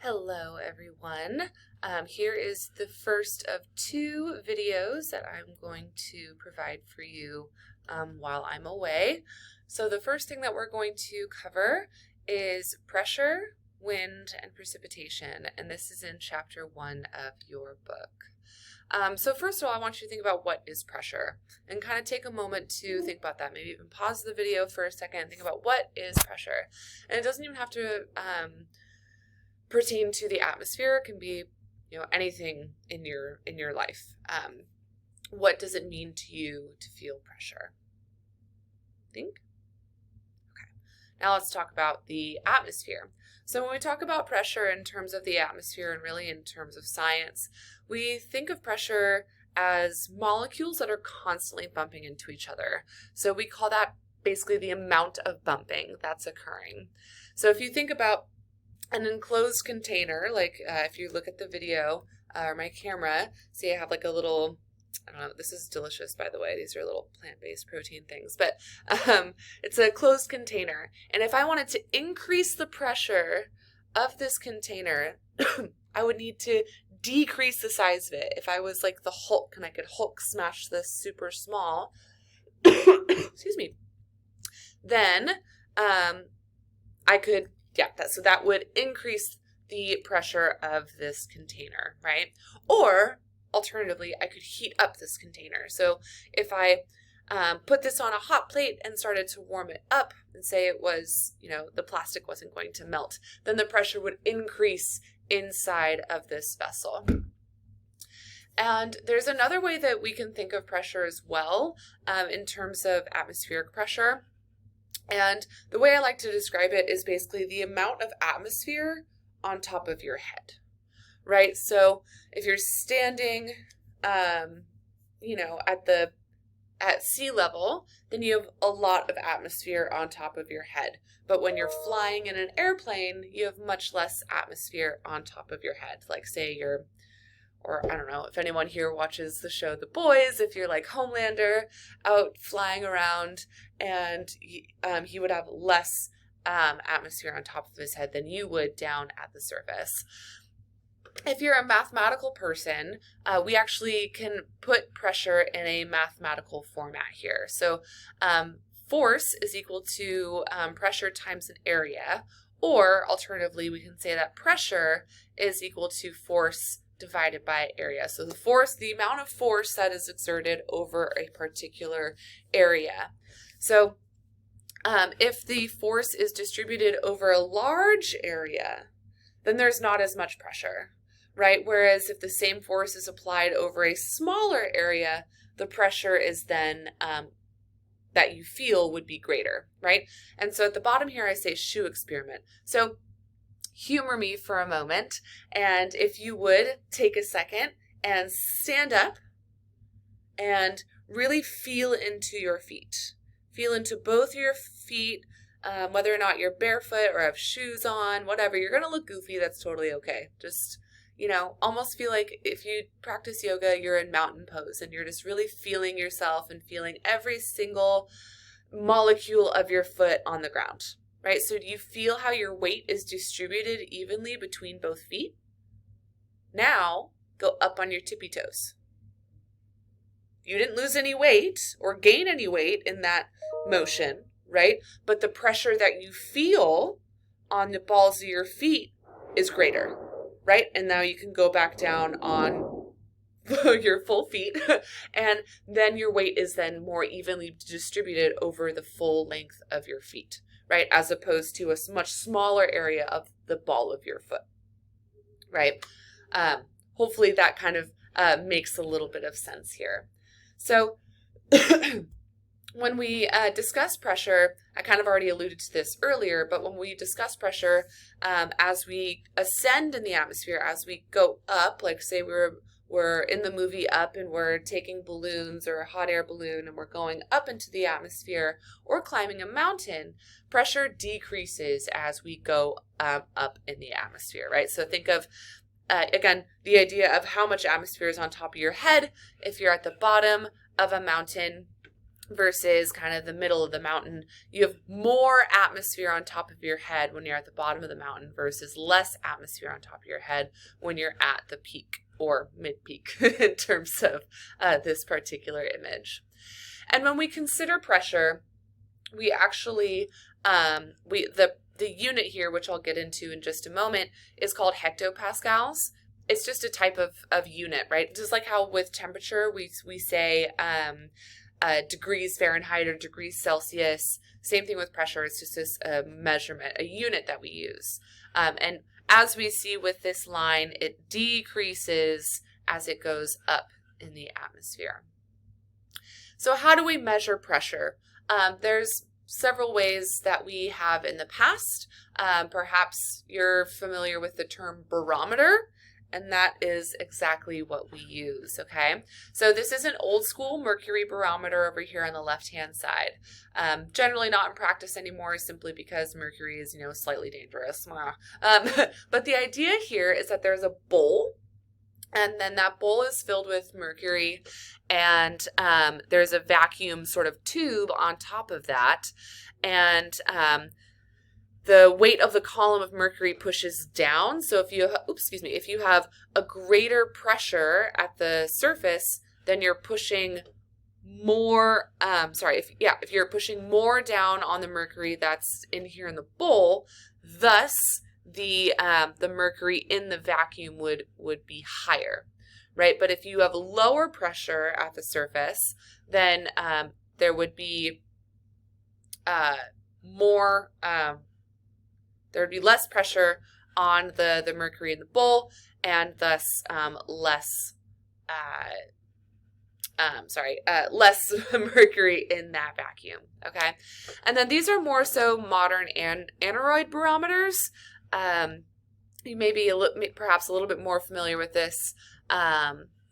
Hello everyone. Here is the first of two videos that I'm going to provide for you while I'm away. So the first thing that we're going to cover is pressure, wind, and precipitation, and this is in chapter 1 of your book. So first of all, I want you to think about what is pressure and kind of take a moment to think about that. Maybe even pause the video for a second and think about what is pressure. And it doesn't even have to pertain to the atmosphere. It can be, anything in your life. What does it mean to you to feel pressure? Think? Okay. Now let's talk about the atmosphere. So when we talk about pressure in terms of the atmosphere and really in terms of science, we think of pressure as molecules that are constantly bumping into each other. So we call that basically the amount of bumping that's occurring. So if you think about an enclosed container, like if you look at the video or my camera, see I have like a little, I don't know, this is delicious by the way, these are little plant-based protein things, but it's a closed container. And if I wanted to increase the pressure of this container, I would need to decrease the size of it. If I was like the Hulk and I could Hulk smash this super small, excuse me, then I could so that would increase the pressure of this container, right? Or alternatively, I could heat up this container. So if I put this on a hot plate and started to warm it up and say it was, the plastic wasn't going to melt, then the pressure would increase inside of this vessel. And there's another way that we can think of pressure as well in terms of atmospheric pressure. And the way I like to describe it is basically the amount of atmosphere on top of your head, right? So if you're standing, at sea level, then you have a lot of atmosphere on top of your head. But when you're flying in an airplane, you have much less atmosphere on top of your head. Like say or I don't know if anyone here watches the show The Boys, if you're like Homelander out flying around and he would have less atmosphere on top of his head than you would down at the surface. If you're a mathematical person, we actually can put pressure in a mathematical format here. So force is equal to pressure times an area, or alternatively, we can say that pressure is equal to force divided by area. So the amount of force that is exerted over a particular area. So if the force is distributed over a large area, then there's not as much pressure, right? Whereas if the same force is applied over a smaller area, the pressure is then that you feel would be greater, right? And so at the bottom here, I say shoe experiment. So humor me for a moment, and if you would take a second and stand up and really feel into your feet. Feel into both your feet, whether or not you're barefoot or have shoes on, whatever. You're going to look goofy. That's totally okay. Just, almost feel like if you practice yoga, you're in mountain pose and you're just really feeling yourself and feeling every single molecule of your foot on the ground. Right? So do you feel how your weight is distributed evenly between both feet? Now, go up on your tippy toes. You didn't lose any weight or gain any weight in that motion, right? But the pressure that you feel on the balls of your feet is greater, right? And now you can go back down on your full feet, and then your weight is then more evenly distributed over the full length of your feet. Right, as opposed to a much smaller area of the ball of your foot, right? Hopefully that kind of makes a little bit of sense here. So when we discuss pressure, I kind of already alluded to this earlier, but when we discuss pressure, as we ascend in the atmosphere, as we go up, like say we're in the movie Up and we're taking balloons or a hot air balloon and we're going up into the atmosphere or climbing a mountain, pressure decreases as we go up in the atmosphere, right? So think of, again, the idea of how much atmosphere is on top of your head. If you're at the bottom of a mountain, versus kind of the middle of the mountain. You have more atmosphere on top of your head when you're at the bottom of the mountain versus less atmosphere on top of your head when you're at the peak or mid-peak in terms of this particular image. And when we consider pressure, we actually, the unit here, which I'll get into in just a moment, is called hectopascals. It's just a type of unit, right? Just like how with temperature, we say degrees Fahrenheit or degrees Celsius. Same thing with pressure. It's just this measurement, a unit that we use. And as we see with this line, it decreases as it goes up in the atmosphere. So how do we measure pressure? There's several ways that we have in the past. Perhaps you're familiar with the term barometer, and that is exactly what we use, okay? So this is an old school mercury barometer over here on the left-hand side. Generally not in practice anymore simply because mercury is, slightly dangerous. But the idea here is that there's a bowl, and then that bowl is filled with mercury, and there's a vacuum sort of tube on top of that, and the weight of the column of mercury pushes down. So if you have a greater pressure at the surface, then you're pushing more, if you're pushing more down on the mercury that's in here in the bowl, thus the mercury in the vacuum would be higher, right? But if you have lower pressure at the surface, then there would be there would be less pressure on the mercury in the bowl, and thus less mercury in that vacuum, okay? And then these are more so modern and aneroid barometers. You may be perhaps a little bit more familiar with this,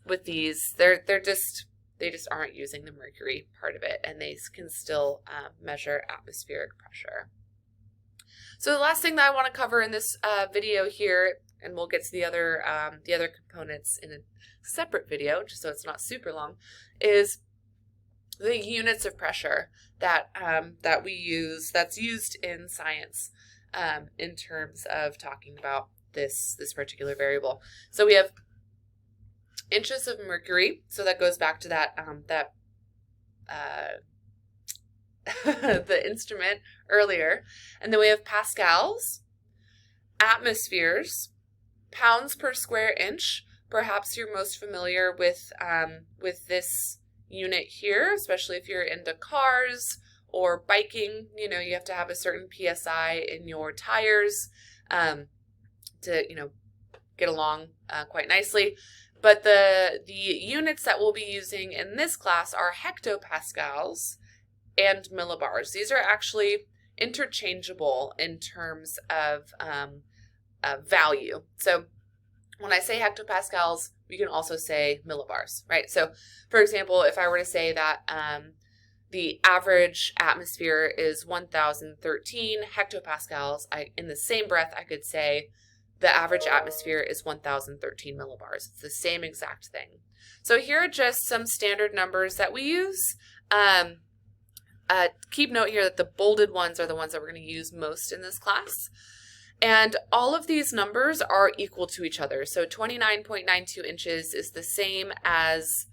with these. They just aren't using the mercury part of it, and they can still measure atmospheric pressure. So the last thing that I want to cover in this video here, and we'll get to the other components in a separate video, just so it's not super long, is the units of pressure that we use, that's used in science in terms of talking about this particular variable. So we have inches of mercury, so that goes back to that the instrument earlier, and then we have pascals, atmospheres, pounds per square inch. Perhaps you're most familiar with this unit here, especially if you're into cars or biking. You have to have a certain PSI in your tires to get along quite nicely. But the units that we'll be using in this class are hectopascals and millibars. These are actually interchangeable in terms of value. So when I say hectopascals, we can also say millibars, right? So for example, if I were to say that the average atmosphere is 1,013 hectopascals, in the same breath, I could say the average atmosphere is 1,013 millibars. It's the same exact thing. So here are just some standard numbers that we use. Keep note here that the bolded ones are the ones that we're going to use most in this class. And all of these numbers are equal to each other. So 29.92 inches is the same as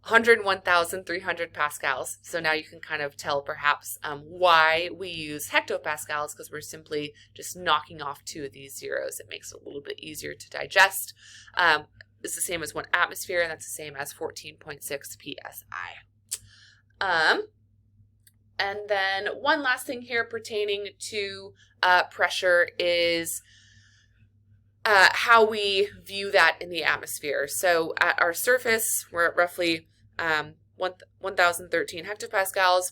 101,300 pascals. So now you can kind of tell perhaps why we use hectopascals, because we're simply just knocking off two of these zeros. It makes it a little bit easier to digest. It's the same as 1 atmosphere, and that's the same as 14.6 psi. And then one last thing here pertaining to pressure is how we view that in the atmosphere. So at our surface, we're at roughly 1,013 hectopascals.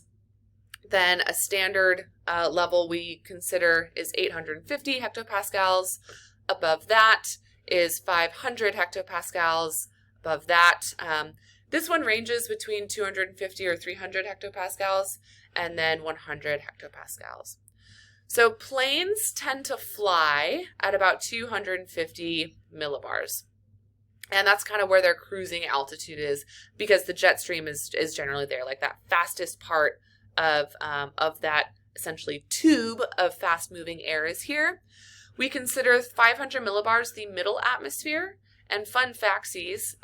Then a standard level we consider is 850 hectopascals. Above that is 500 hectopascals. Above that, this one ranges between 250 or 300 hectopascals, and then 100 hectopascals. So planes tend to fly at about 250 millibars. And that's kind of where their cruising altitude is, because the jet stream is generally there, like that fastest part of that essentially tube of fast moving air is here. We consider 500 millibars the middle atmosphere, and fun factsies,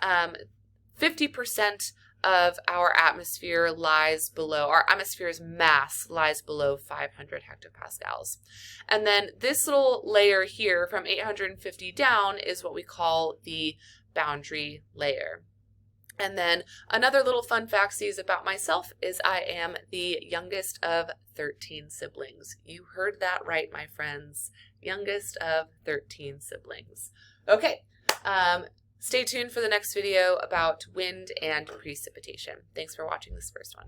50% of our atmosphere lies below, our atmosphere's mass lies below 500 hectopascals. And then this little layer here from 850 down is what we call the boundary layer. And then another little fun factsies about myself is I am the youngest of 13 siblings. You heard that right, my friends. Youngest of 13 siblings. Okay. Stay tuned for the next video about wind and precipitation. Thanks for watching this first one.